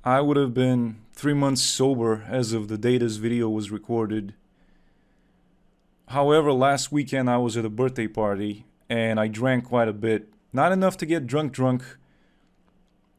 I would have been 3 months sober as of the day this video was recorded. However, last weekend I was at a birthday party and I drank quite a bit. Not enough to get drunk,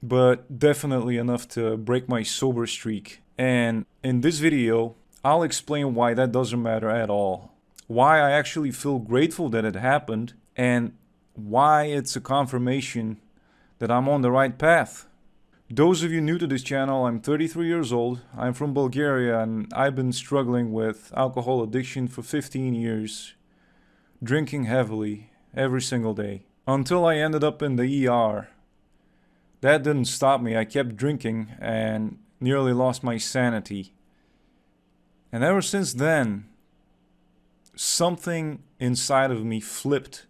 but definitely enough to break my sober streak. And in this video, I'll explain why that doesn't matter at all. Why I actually feel grateful that it happened, and why it's a confirmation that I'm on the right path. Those of you new to this channel, I'm 33 years old, I'm from Bulgaria, and I've been struggling with alcohol addiction for 15 years, drinking heavily every single day, until I ended up in the ER. That didn't stop me. I kept drinking and nearly lost my sanity. And ever since then, something inside of me flipped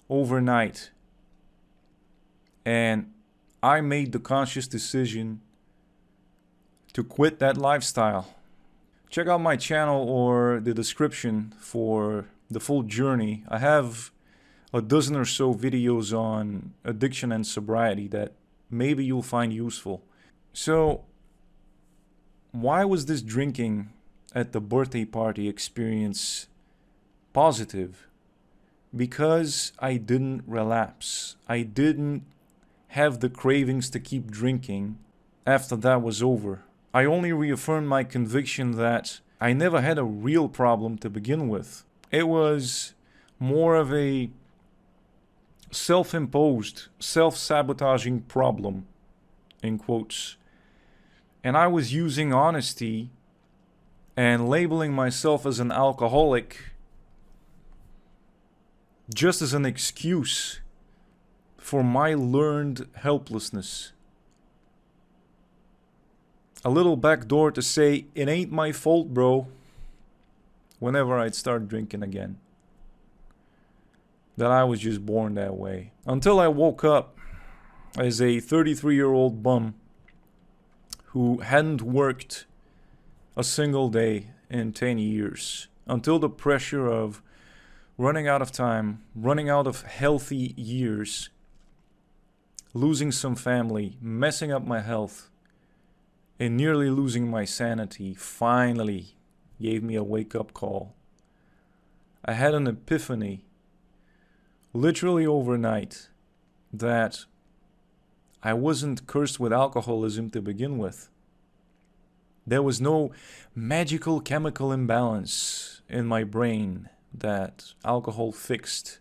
overnight. And I made the conscious decision to quit that lifestyle. Check out my channel or the description for the full journey. I have a dozen or so videos on addiction and sobriety that maybe you'll find useful. So, why was this drinking at the birthday party experience positive? Because I didn't relapse. I didn't have the cravings to keep drinking after that was over. I only reaffirmed my conviction that I never had a real problem to begin with. It was more of a self-imposed, self-sabotaging problem, in quotes. And I was using honesty and labeling myself as an alcoholic just as an excuse for my learned helplessness. A little backdoor to say, it ain't my fault, bro, whenever I'd start drinking again. That I was just born that way. Until I woke up as a 33-year-old bum who hadn't worked a single day in 10 years. Until the pressure of running out of time, running out of healthy years, losing some family, messing up my health, and nearly losing my sanity finally gave me a wake-up call. I had an epiphany, literally overnight, that I wasn't cursed with alcoholism to begin with. There was no magical chemical imbalance in my brain that alcohol fixed.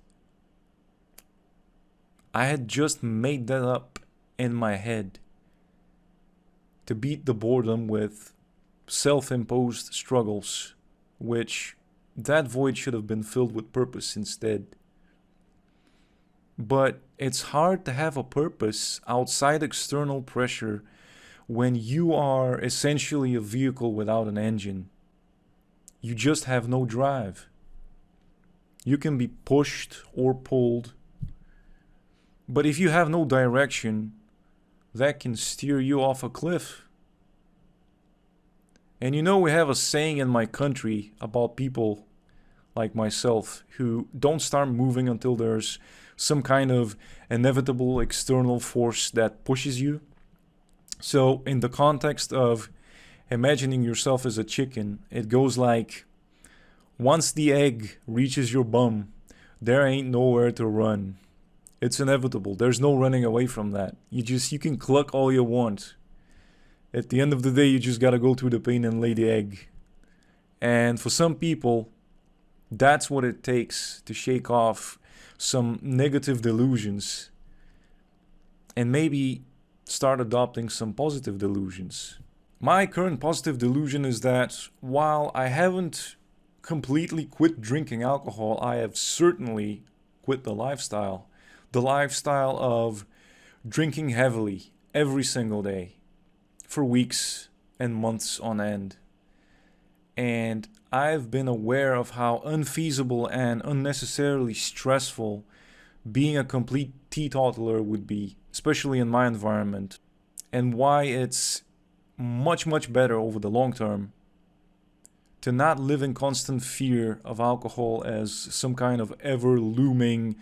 I had just made that up in my head to beat the boredom with self-imposed struggles, which that void should have been filled with purpose instead. But it's hard to have a purpose outside external pressure when you are essentially a vehicle without an engine. You just have no drive. You can be pushed or pulled, but if you have no direction, that can steer you off a cliff. And you know, we have a saying in my country about people like myself who don't start moving until there's some kind of inevitable external force that pushes you. So in the context of imagining yourself as a chicken, it goes like, once the egg reaches your bum, there ain't nowhere to run. It's inevitable. There's no running away from that. You can cluck all you want. At the end of the day, you just gotta go through the pain and lay the egg. And for some people, that's what it takes to shake off some negative delusions and maybe start adopting some positive delusions. My current positive delusion is that while I haven't completely quit drinking alcohol, I have certainly quit the lifestyle. The lifestyle of drinking heavily every single day for weeks and months on end. And I've been aware of how unfeasible and unnecessarily stressful being a complete teetotaler would be, especially in my environment, and why it's much better over the long term to not live in constant fear of alcohol as some kind of ever-looming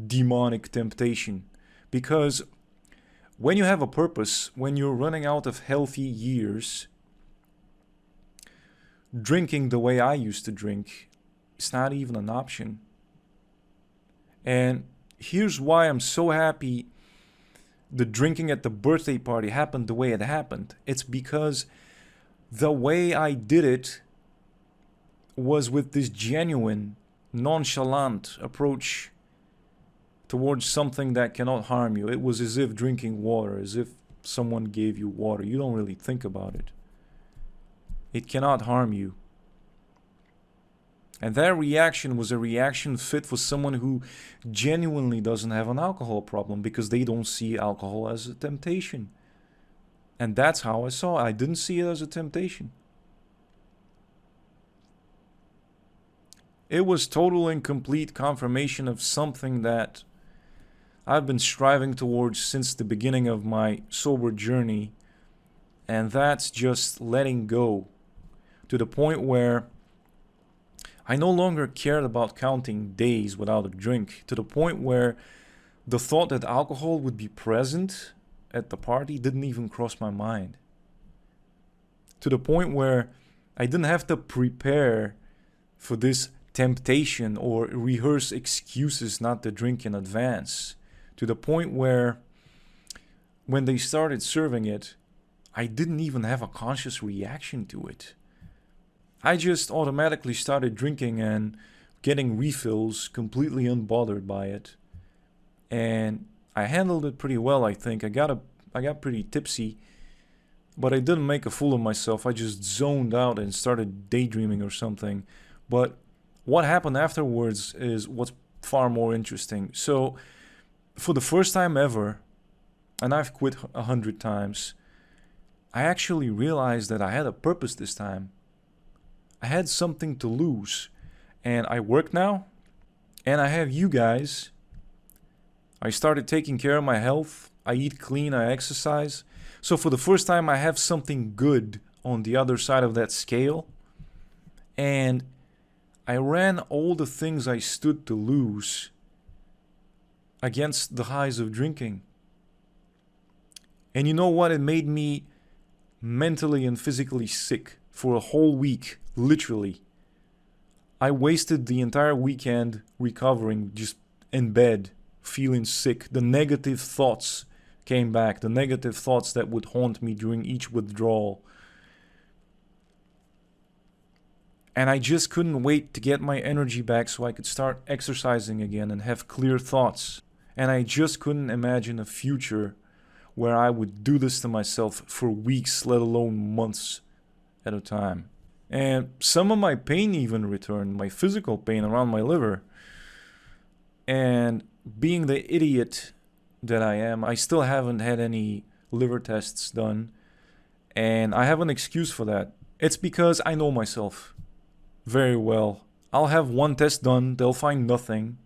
demonic temptation. Because When you have a purpose, when you're running out of healthy years, drinking the way I used to drink, it's not even an option. And here's why I'm so happy the drinking at the birthday party happened the way it happened. It's because the way I did it was with this genuine, nonchalant approach towards something that cannot harm you. It was as if drinking water, as if someone gave you water. You don't really think about it. It cannot harm you. And that reaction was a reaction fit for someone who genuinely doesn't have an alcohol problem, because they don't see alcohol as a temptation. And that's how I saw it. I didn't see it as a temptation. It was total and complete confirmation of something that I've been striving towards since the beginning of my sober journey. And that's just letting go, to the point where I no longer cared about counting days without a drink, to the point where the thought that alcohol would be present at the party didn't even cross my mind. To the point where I didn't have to prepare for this temptation or rehearse excuses not to drink in advance. To the point where when they started serving it, I didn't even have a conscious reaction to it. I just automatically started drinking and getting refills, completely unbothered by it. And I handled it pretty well, I think. I got pretty tipsy, but I didn't make a fool of myself. I just zoned out and started daydreaming or something. But what happened afterwards is what's far more interesting. So, for the first time ever, and I've quit 100 times, I actually realized that I had a purpose this time. I had something to lose, and I work now, and I have you guys. I started taking care of my health. I eat clean, I exercise. So for the first time, I have something good on the other side of that scale. And I ran all the things I stood to lose against the highs of drinking. And you know what? It made me mentally and physically sick for a whole week, literally. I wasted the entire weekend recovering, just in bed, feeling sick. The negative thoughts came back, the negative thoughts that would haunt me during each withdrawal. And I just couldn't wait to get my energy back so I could start exercising again and have clear thoughts. And I just couldn't imagine a future where I would do this to myself for weeks, let alone months at a time. And some of my pain even returned, my physical pain around my liver. And being the idiot that I am, I still haven't had any liver tests done. And I have an excuse for that. It's because I know myself very well. I'll have one test done, they'll find nothing.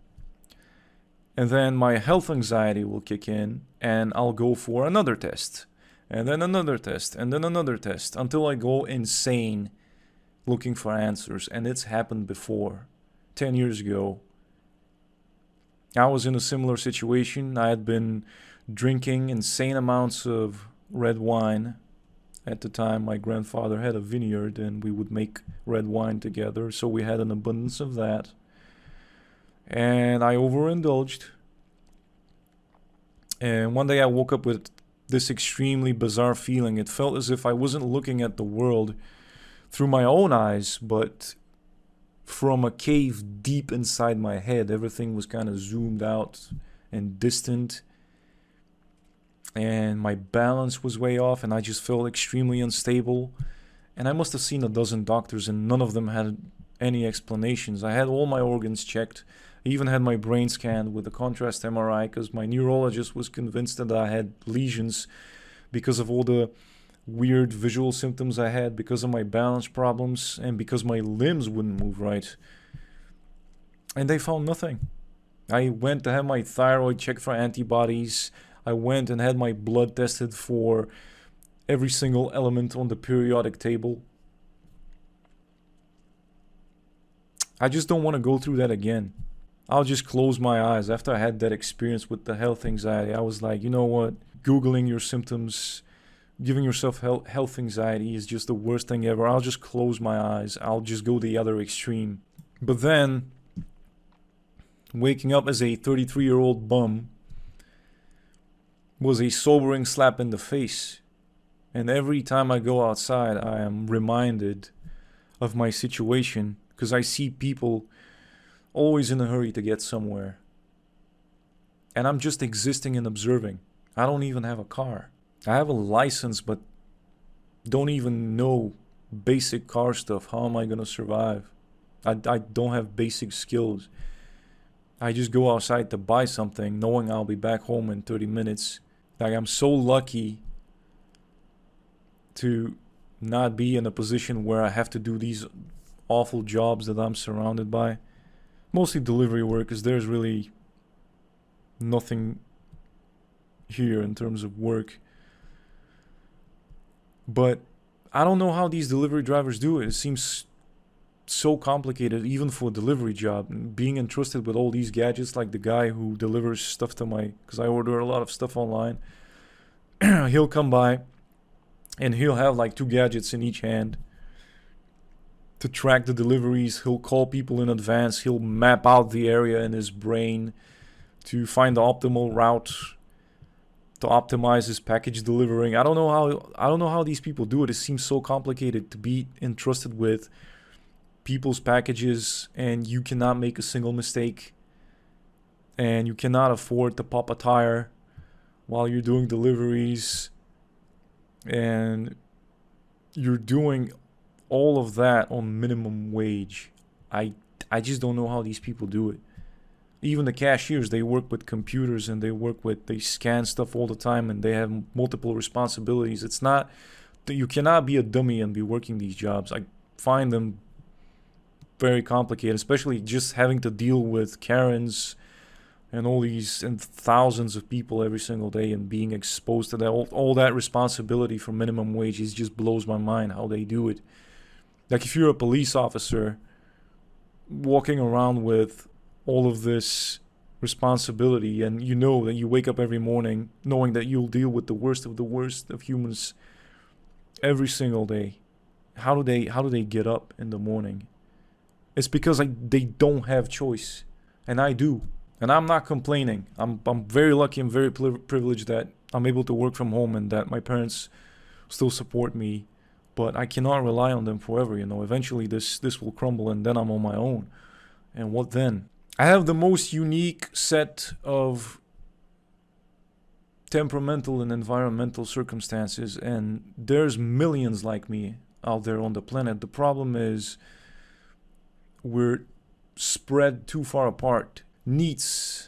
And then my health anxiety will kick in, and I'll go for another test. And then another test, and then another test, until I go insane looking for answers. And it's happened before. 10 years ago, I was in a similar situation. I had been drinking insane amounts of red wine. At the time, my grandfather had a vineyard, and we would make red wine together, so we had an abundance of that. And I overindulged. And one day I woke up with this extremely bizarre feeling. It felt as if I wasn't looking at the world through my own eyes, but from a cave deep inside my head. Everything was kind of zoomed out and distant. And my balance was way off, and I just felt extremely unstable. And I must have seen a dozen doctors, and none of them had any explanations. I had all my organs checked. I even had my brain scanned with a contrast MRI, because my neurologist was convinced that I had lesions because of all the weird visual symptoms I had, because of my balance problems, and because my limbs wouldn't move right. And they found nothing. I went to have my thyroid checked for antibodies. I went and had my blood tested for every single element on the periodic table. I just don't want to go through that again. I'll just close my eyes. After I had that experience with the health anxiety, I was like, you know what? Googling your symptoms, giving yourself health anxiety is just the worst thing ever. I'll just close my eyes. I'll just go the other extreme. But then, waking up as a 33-year-old bum was a sobering slap in the face. And every time I go outside, I am reminded of my situation, because I see people always in a hurry to get somewhere. And I'm just existing and observing. I don't even have a car. I have a license, but don't even know basic car stuff. How am I going to survive? I don't have basic skills. I just go outside to buy something, knowing I'll be back home in 30 minutes. Like, I'm so lucky to not be in a position where I have to do these awful jobs that I'm surrounded by. Mostly delivery work, because there's really nothing here in terms of work. But I don't know how these delivery drivers do it. It seems so complicated, even for a delivery job. Being entrusted with all these gadgets, like the guy who delivers stuff to because I order a lot of stuff online. He'll come by and he'll have like 2 gadgets in each hand to track the deliveries. He'll call people in advance. He'll map out the area in his brain to find the optimal route to optimize his package delivering. I don't know how these people do it. It seems so complicated to be entrusted with people's packages, and you cannot make a single mistake, and you cannot afford to pop a tire while you're doing deliveries, and you're doing all of that on minimum wage. I just don't know how these people do it. Even the cashiers, they work with computers and they scan stuff all the time, and they have multiple responsibilities. It's not, you cannot be a dummy and be working these jobs. I find them very complicated, especially just having to deal with Karens and all these and thousands of people every single day, and being exposed to that all that responsibility for minimum wage. It just blows my mind how they do it. Like, if you're a police officer walking around with all of this responsibility, and you know that you wake up every morning knowing that you'll deal with the worst of humans every single day, how do they get up in the morning? It's because they don't have choice, and I do, and I'm not complaining. I'm very lucky and very privileged that I'm able to work from home and that my parents still support me, but I cannot rely on them forever. Eventually this will crumble, and then I'm on my own, and what then? I have the most unique set of temperamental and environmental circumstances, and there's millions like me out there on the planet. The problem is we're spread too far apart. Neats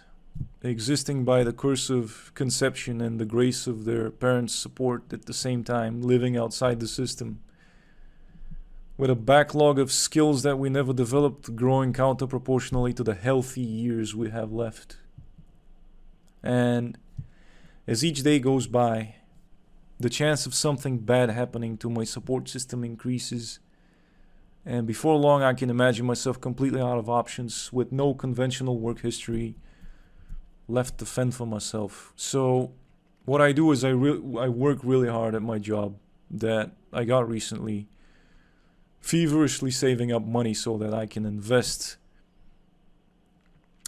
existing by the curse of conception and the grace of their parents' support at the same time, living outside the system, with a backlog of skills that we never developed, growing counter-proportionally to the healthy years we have left. And as each day goes by, the chance of something bad happening to my support system increases, and before long I can imagine myself completely out of options, with no conventional work history, left to fend for myself. So what I do is I work really hard at my job that I got recently, feverishly saving up money so that I can invest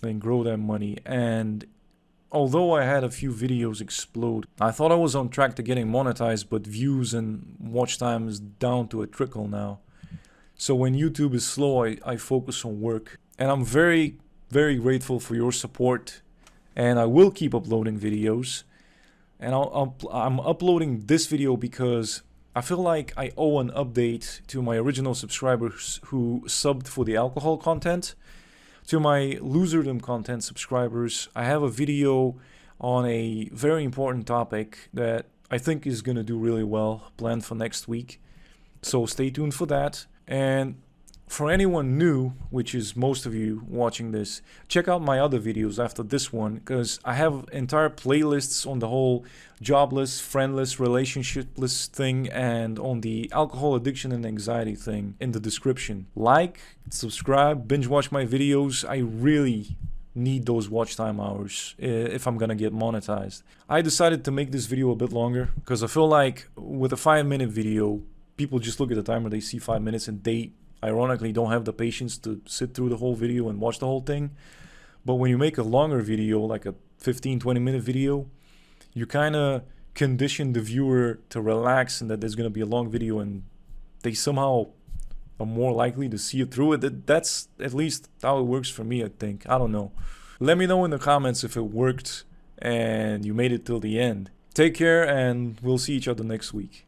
and grow that money. And although I had a few videos explode, I thought I was on track to getting monetized, but views and watch time is down to a trickle now. So when YouTube is slow, I focus on work. And I'm very, very grateful for your support, and I will keep uploading videos. And I'm uploading this video because I feel like I owe an update to my original subscribers who subbed for the alcohol content. To my loserdom content subscribers, I have a video on a very important topic that I think is going to do really well, planned for next week. So stay tuned for that. And for anyone new, which is most of you watching this, check out my other videos after this one, because I have entire playlists on the whole jobless, friendless, relationshipless thing, and on the alcohol addiction and anxiety thing in the description. Like, subscribe, binge watch my videos. I really, need those watch time hours if I'm gonna get monetized. I decided to make this video a bit longer because I feel like with a 5-minute video, people just look at the timer, they see 5 minutes, and they ironically don't have the patience to sit through the whole video and watch the whole thing. But when you make a longer video, like a 15-20 minute video, you kind of condition the viewer to relax and that there's going to be a long video, and they somehow are more likely to see it through it. That's at least how it works for me, I think. I don't know. Let me know in the comments if it worked and you made it till the end. Take care, and we'll see each other next week.